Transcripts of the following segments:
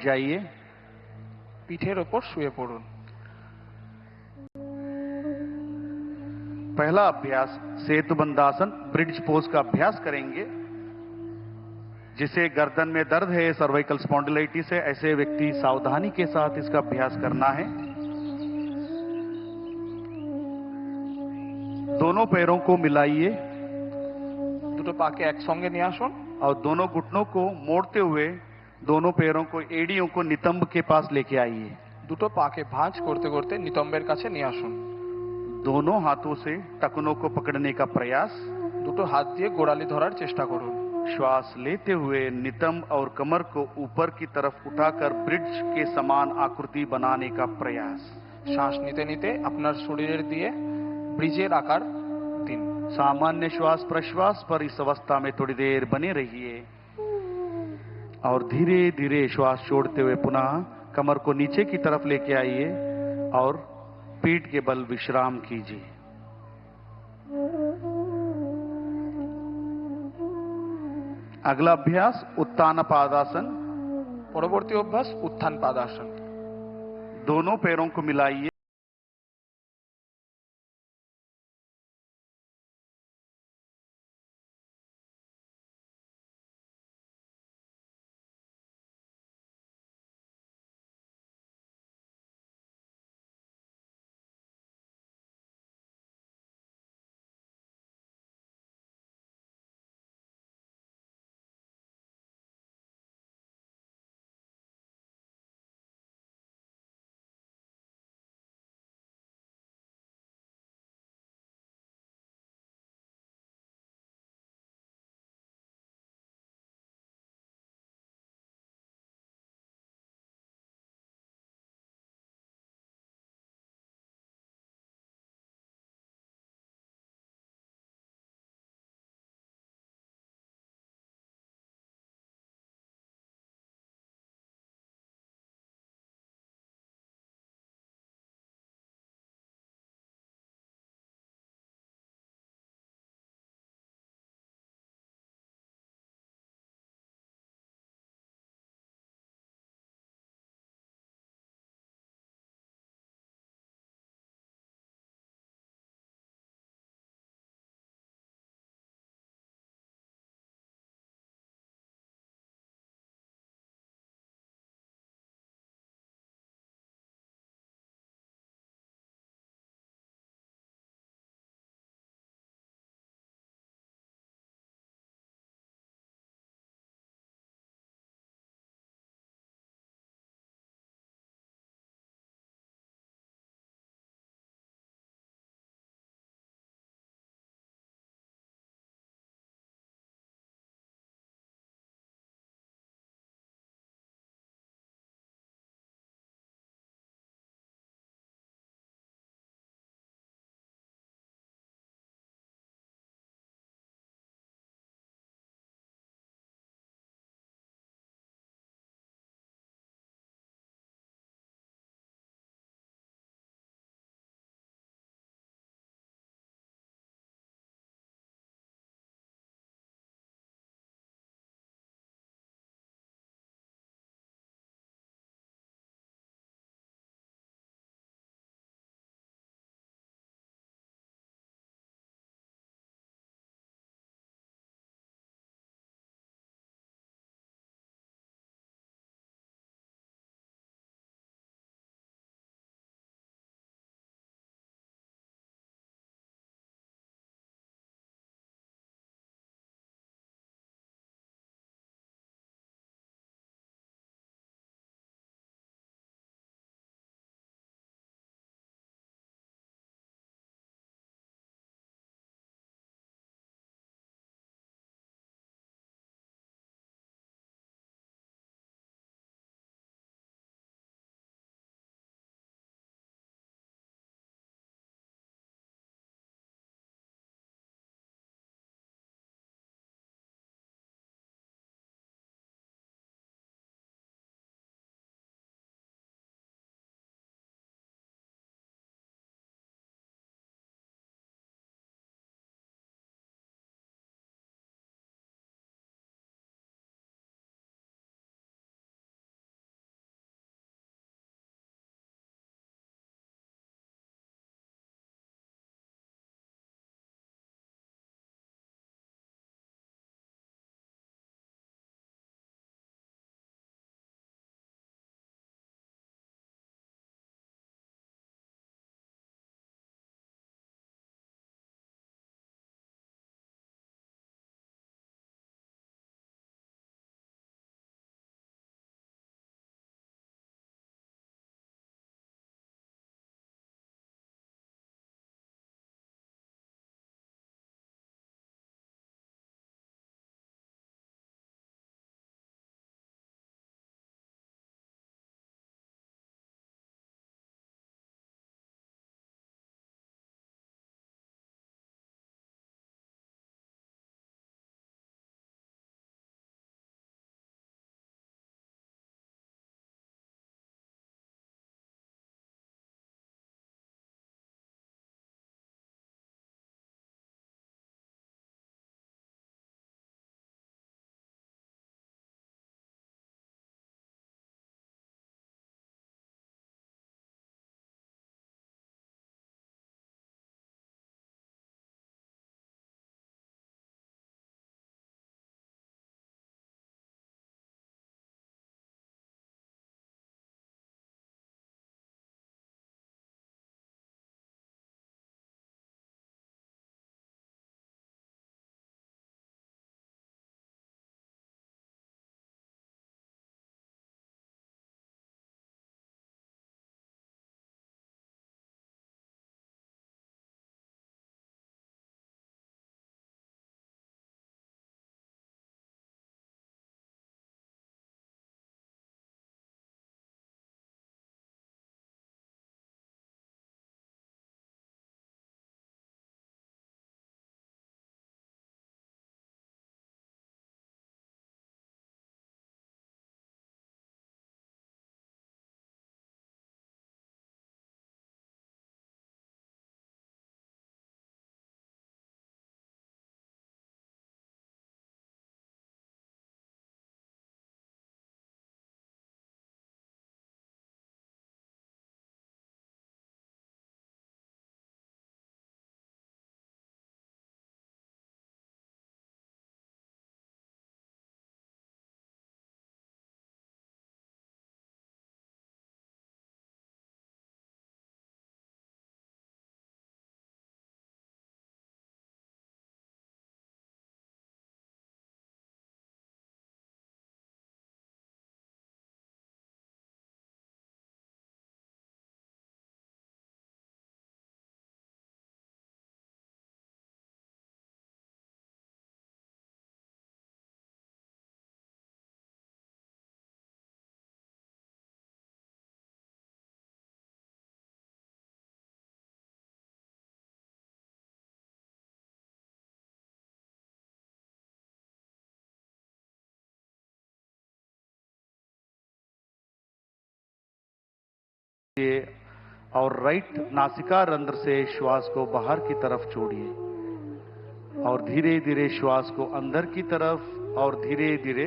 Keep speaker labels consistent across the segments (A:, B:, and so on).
A: जाइए।
B: পিঠের ওপর শুয়ে পড়ুন।
A: पहला अभ्यास सेतुबंधासन ब्रिज पोज का अभ्यास करेंगे। जिसे गर्दन में दर्द है, सर्वाइकल स्पॉन्डिलाइटिस है, ऐसे व्यक्ति सावधानी के साथ इसका अभ्यास करना है। दोनों पैरों को मिलाइए
B: দুটো পাকে একসঙ্গে নিয়ে আসুন
A: और दोनों घुटनों को मोड़ते हुए दोनों पैरों को, एड़ियों को नितंब के पास लेके आइए।
B: দুটো পাকে ভাঁজ করতে করতে নিতম্বের কাছে নিয়ে আসুন।
A: दोनों हाथों से टखनों को पकड़ने का प्रयास।
B: দুটো হাত দিয়ে গোড়ালি ধরার চেষ্টা করুন।
A: श्वास लेते हुए नितंब और कमर को ऊपर की तरफ उठाकर ब्रिज के समान आकृति बनाने का प्रयास।
B: শ্বাস নিতে নিতে আপনার শরীরের দিয়ে ব্রিজের आकार দিন।
A: सामान्य श्वास प्रश्वास पर इस अवस्था में थोड़ी देर बने रहिए और धीरे धीरे श्वास छोड़ते हुए पुनः कमर को नीचे की तरफ लेके आइए और पीठ के बल विश्राम कीजिए। अगला अभ्यास उत्तान पादासन।
B: পরবর্তী অভ্যাস উত্থান পাদাসন।
A: दोनों पैरों को मिलाइए और राइट नासिका रंध्र से श्वास को बाहर की तरफ छोड़िए और धीरे धीरे श्वास को अंदर की तरफ और धीरे धीरे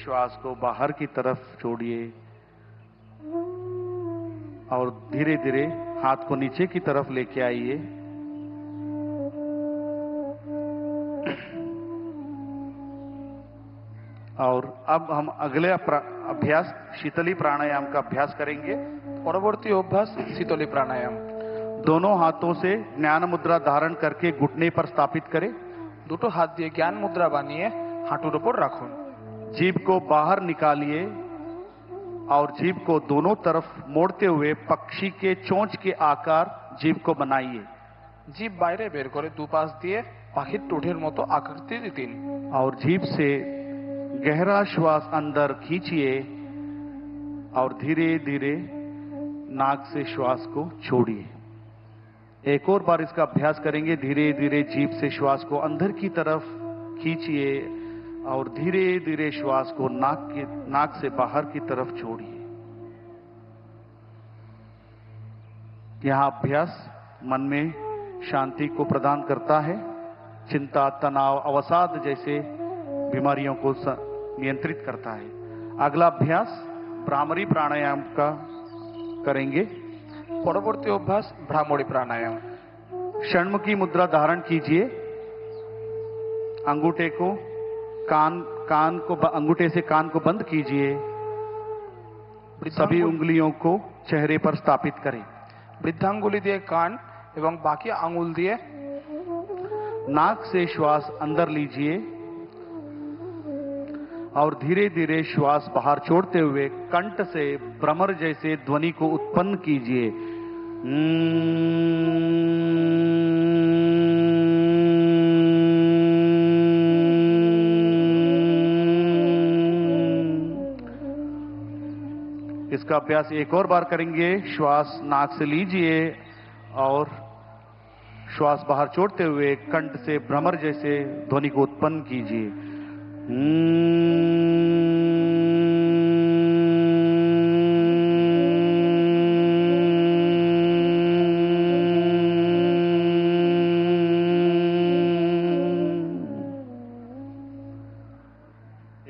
A: श्वास को बाहर की तरफ छोड़िए और धीरे धीरे हाथ को नीचे की तरफ लेके आइए। और अब हम अगले अभ्यास शीतली प्राणायाम का अभ्यास करेंगे।
B: পরবর্তী অভ্যাস শীতলী প্রাণায়াম।
A: दोनों हाथों से ज्ञान मुद्रा धारण करके घुटने पर स्थापित करें।
B: দুটো হাত দিয়ে জ্ঞান মুদ্রা বানিয়ে হাঁটুর উপর রাখুন।
A: जीभ को बाहर निकालिए और जीभ को दोनों तरफ मोड़ते हुए पक्षी के चोंच के आकार जीभ को बनाइए।
B: জিভ বাইরে বের করে দুপাশ দিয়ে পাখির ঠোঁটের মতো আকৃতি দিন।
A: और जीभ से गहरा श्वास अंदर खींचिए और धीरे धीरे नाक से श्वास को छोड़िए। एक और बार इसका अभ्यास करेंगे। धीरे धीरे जीभ से श्वास को अंदर की तरफ खींचिए और धीरे धीरे श्वास को नाक से बाहर की तरफ छोड़िए। यह अभ्यास मन में शांति को प्रदान करता है, चिंता, तनाव, अवसाद जैसे बीमारियों को नियंत्रित करता है। अगला अभ्यास भ्रामरी प्राणायाम का करेंगे।
B: পরবর্তী অভ্যাস ভ্রামরী প্রাণায়াম।
A: षण्मुखी मुद्रा धारण कीजिए। अंगूठे को अंगूठे से कान को बंद कीजिए। सभी उंगलियों को चेहरे पर स्थापित करें।
B: বৃদ্ধাঙ্গুলি দিয়ে কান এবং বাকি আঙ্গুল দিয়ে
A: नाक से श्वास अंदर लीजिए और धीरे धीरे श्वास बाहर छोड़ते हुए कंठ से भ्रमर जैसे ध्वनि को उत्पन्न कीजिए। इसका अभ्यास एक और बार करेंगे। श्वास नाक से लीजिए और श्वास बाहर छोड़ते हुए कंठ से भ्रमर जैसे ध्वनि को उत्पन्न कीजिए।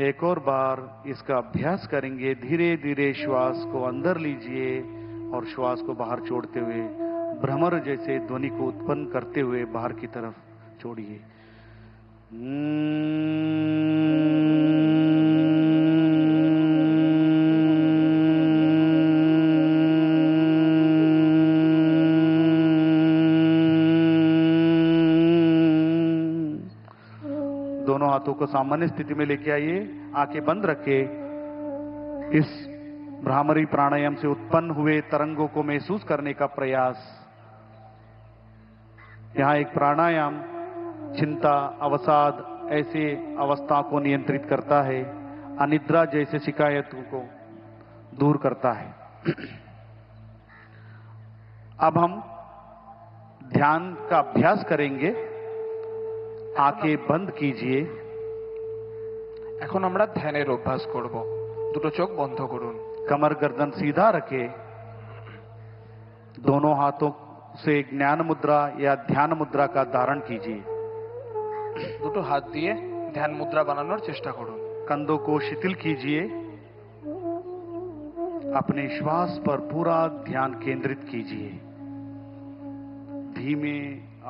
A: एक और बार इसका अभ्यास करेंगे। धीरे धीरे श्वास को अंदर लीजिए और श्वास को बाहर छोड़ते हुए भ्रमर जैसे ध्वनि को उत्पन्न करते हुए बाहर की तरफ छोड़िए। दोनों हाथों को सामान्य स्थिति में लेके आइए। आंखें बंद रखें। इस भ्रामरी प्राणायाम से उत्पन्न हुए तरंगों को महसूस करने का प्रयास। यहां एक प्राणायाम चिंता, अवसाद ऐसे अवस्था को नियंत्रित करता है, अनिद्रा जैसे शिकायतों को दूर करता है। अब हम ध्यान का अभ्यास करेंगे। आंखें बंद कीजिए।
B: এখন আমরা ধ্যানের অভ্যাস করব। দুটো চোখ বন্ধ করুন।
A: कमर गर्दन सीधा रखें। दोनों हाथों से ज्ञान मुद्रा या ध्यान मुद्रा का धारण कीजिए।
B: দুটো হাত দিয়ে ধ্যান মুদ্রা বানানোর চেষ্টা করুন।
A: कंधों को शिथिल कीजिए। अपने श्वास पर पूरा ध्यान केंद्रित कीजिए। धीमे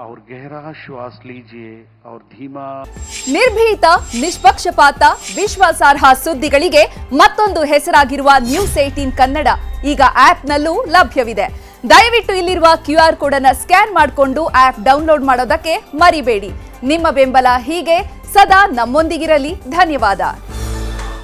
A: और गहरा श्वास लीजिए और धीमा।
C: ನಿರ್ಭೀತ, ನಿಷ್ಪಕ್ಷಪಾತ, ವಿಶ್ವಾಸಾರ್ಹ ಸುದ್ದಿಗಳಿಗೆ ಮತ್ತೊಂದು ಹೆಸರಾಗಿರುವ ನ್ಯೂಸ್ 18 ಕನ್ನಡ ಈಗ ಆಪ್ನಲ್ಲೂ ಲಭ್ಯವಿದೆ. ದಯವಿಟ್ಟು ಇಲ್ಲಿರುವ QR ಕೋಡ್ ಅನ್ನು ಸ್ಕ್ಯಾನ್ ಮಾಡಿಕೊಂಡು ಆಪ್ ಡೌನ್ಲೋಡ್ ಮಾಡೋದಕ್ಕೆ ಮರಿಬೇಡಿ. ನಿಮ್ಮ ಬೆಂಬಲ ಹೀಗೆ ಸದಾ ನಮ್ಮೊಂದಿಗಿರಲಿ. ಧನ್ಯವಾದ.